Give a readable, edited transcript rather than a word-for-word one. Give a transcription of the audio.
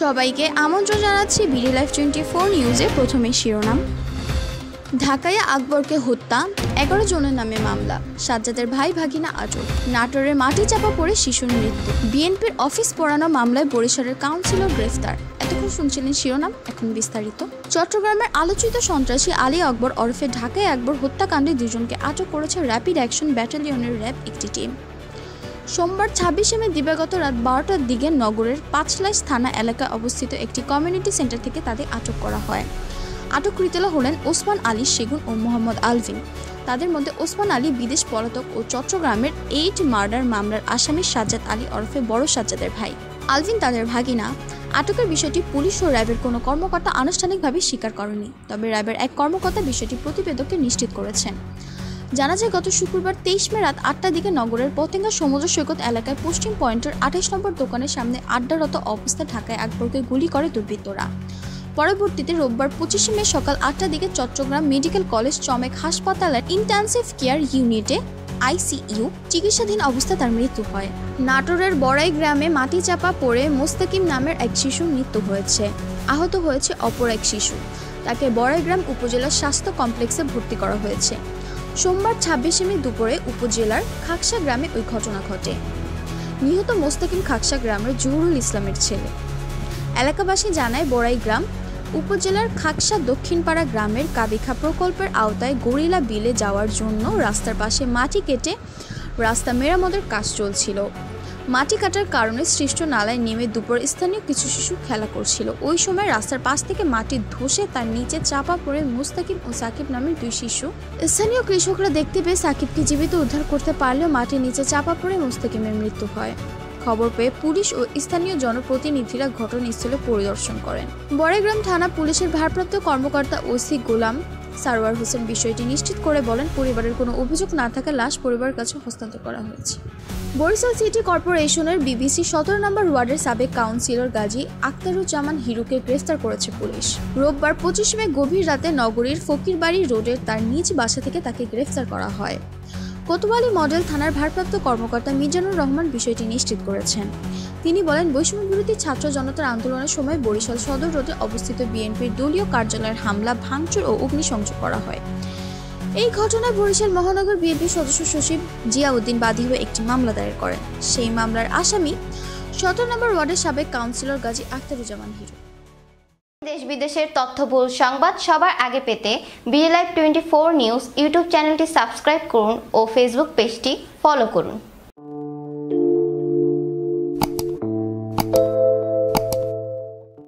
সবাইকে আমন্ত্রণ জানাচ্ছি বিডি লাইভ 24 নিউজের প্রথমে শিরোনাম। ঢাকায় আকবরকে হত্যা, 11 জনের নামে মামলা, সাজ্জাদের ভাই ভাগিনা আটক, নাটোরে মাটি চাপা পড়ে শিশুর মৃত্যু, বিএনপির অফিস পোড়ানো মামলায় বরিশালের কাউন্সিলর গ্রেফতার। এতক্ষণ শুনছিলেন শিরোনাম, এখন বিস্তারিত। চট্টগ্রামের আলোচিত সন্ত্রাসী আলী আকবর ওরফে ঢাকায় আকবর হত্যাকাণ্ডে দুজনকে আটক করেছে র্যাপিড অ্যাকশন ব্যাটালিয়নের র্যাব একটি টিম। সোমবার 26 মে দিবাগত রাত 12টার দিকে নগরের পাঁচলাইশ থানা এলাকায় অবস্থিত একটি কমিউনিটি সেন্টার থেকে তাদের আটক করা হয়। আটককৃতরা হলেন ওসমান আলী সেগুন ও মোহাম্মদ আলভিন। তাদের মধ্যে ওসমান আলী বিদেশ পলাতক ও চট্টগ্রামের 8 মার্ডার মামলার আসামি সাজ্জাদ আলী ওরফে বড় সাজ্জাদের ভাই। আলভিন তাদের ভাগিনা। আটকের বিষয়টি পুলিশ ও র্যাবের কোনো কর্মকর্তা আনুষ্ঠানিকভাবে স্বীকার করেনি, তবে র্যাবের এক কর্মকর্তা বিষয়টি প্রতিবেদককে নিশ্চিত করেছেন। জানা যায়, গত শুক্রবার 23 মে রাত 8টার দিকে নগরের পতেঙ্গা সমুদ্র সৈকত এলাকায় পশ্চিম পয়েন্টের 28 নম্বর দোকানের সামনে আড্ডারত অবস্থায় ঢাকায় আকবরকে গুলি করে দুর্বৃত্তরা। পরবর্তীতে রোববার 25 মে সকাল 8টার দিকে চট্টগ্রাম মেডিকেল কলেজ চমেক হাসপাতালের ইন্টেনসিভ কেয়ার ইউনিটে আইসিইউ চিকিৎসাধীন অবস্থায় তার মৃত্যু হয়। নাটোরের বড়াই গ্রামে মাটি চাপা পড়ে মোস্তাকিম নামের এক শিশুর মৃত্যু হয়েছে। আহত হয়েছে অপর এক শিশু। তাকে বড়াইগ্রাম উপজেলার স্বাস্থ্য কমপ্লেক্সে ভর্তি করা হয়েছে। সোমবার 26 মে দুপুরে উপজেলার খাকসা গ্রামে ওই ঘটনা ঘটে। নিহত মোস্তাকিম খাকসা গ্রামের জহুরুল ইসলামের ছেলে। এলাকাবাসী জানায়, বড়াইগ্রাম উপজেলার খাকসা দক্ষিণপাড়া গ্রামের কাবিখা প্রকল্পের আওতায় গরিলা বিলে যাওয়ার জন্য রাস্তার পাশে মাটি কেটে রাস্তা মেরামতের কাজ চলছিল। মাটি কাটার কারণে সৃষ্ট নালায় নেমে দুপুর স্থানীয় কিছু শিশু খেলা করছিল। ওই সময় রাস্তার পাশ থেকে মাটি ধসে তার নিচে চাপা পড়ে মুস্তাকিম ও সাকিব নামের দুই শিশু। স্থানীয় কৃষকরা দেখতে পেয়ে সাকিবকে জীবিত উদ্ধার করতে পারলেও মাটির নিচে চাপা পড়ে মুস্তাকিমের মৃত্যু হয়। খবর পেয়ে পুলিশ ও স্থানীয় জনপ্রতিনিধিরা ঘটনাস্থলে পরিদর্শন করেন। বড়াইগ্রাম থানা পুলিশের ভারপ্রাপ্ত কর্মকর্তা ওসি গোলাম সারওয়ার হোসেন বিষয়টি নিশ্চিত করে বলেন, পরিবারের কোনো অভিযোগ না থাকা লাশ পরিবারের কাছে হস্তান্তর করা হয়েছে। বরিশাল সিটি কর্পোরেশনের বিবিসি 17 নম্বর ওয়ার্ডের সাবেক কাউন্সিলর গাজী আখতারুজ্জামান হিরুকে গ্রেফতার করেছে পুলিশ। রোববার 25 মে গভীর রাতে নগরীর ফকিরবাড়ি রোডের তার নিজ বাসা থেকে তাকে গ্রেফতার করা হয়। কোতোয়ালি মডেল থানার ভারপ্রাপ্ত কর্মকর্তা মিজানুর রহমান বিষয়টি নিশ্চিত করেছেন। তিনি বলেন, বৈষম্য বিরোধী ছাত্র জনতার আন্দোলনের সময় বরিশাল সদর রোডে অবস্থিত বিএনপির দলীয় কার্যালয়ের হামলা, ভাঙচুর ও অগ্নিসংযোগ করা হয়। এই ঘটনায় বরিশাল মহানগর বিএনপির সদস্য সচিব জিয়াউদ্দিন বাদী হয়ে একটি মামলা দায়ের করেন। সেই মামলার আসামি 17 নম্বর ওয়ার্ডের সাবেক কাউন্সিলর গাজী আখতারুজ্জামান হিরু। দেশ বিদেশের তথ্যবহুল সংবাদ সবার আগে পেতে বিডি লাইভ 24 নিউজ ইউটিউব চ্যানেলটি সাবস্ক্রাইব করুন ও ফেসবুক পেজটি ফলো করুন।